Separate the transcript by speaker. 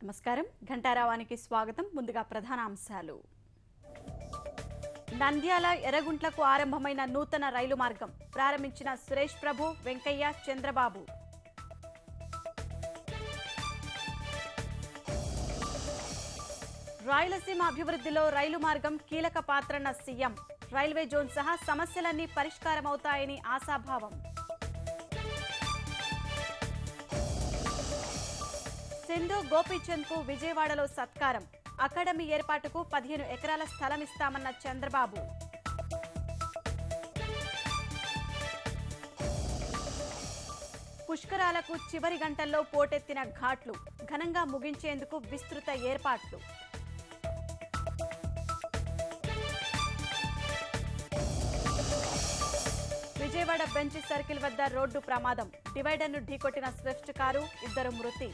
Speaker 1: నమస్కారం ఘంటారావానికి స్వాగతం. ముందుగా ప్రధాన అంశాలు. నంద్యాల ఎర్రగుంట్లకు ఆరంభమైన నూతన రైలు మార్గం ప్రారంభించిన సురేష్ ప్రభు, వెంకయ్య, చంద్రబాబు. రాయలసీమ అభివృద్ధిలో రైలు మార్గం కీలక పాత్రన్న సీఎం. రైల్వే జోన్ సహా సమస్యలన్నీ పరిష్కారమవుతాయని ఆశాభావం. సింధు గోపీచంద్ కు విజయవాడలో సత్కారం. అకాడమీ ఏర్పాటుకు 15 ఎకరాల స్థలం ఇస్తామన్న చంద్రబాబు. పుష్కరాలకు చివరి గంటల్లో పోటెత్తిన ఘాట్లు. ఘనంగా ముగించేందుకు విస్తృత ఏర్పాట్లు. విజయవాడ బెంచ్ సర్కిల్ వద్ద రోడ్డు ప్రమాదం. డివైడర్ను ఢీకొట్టిన స్విఫ్ట్ కారు, 2 మృతి.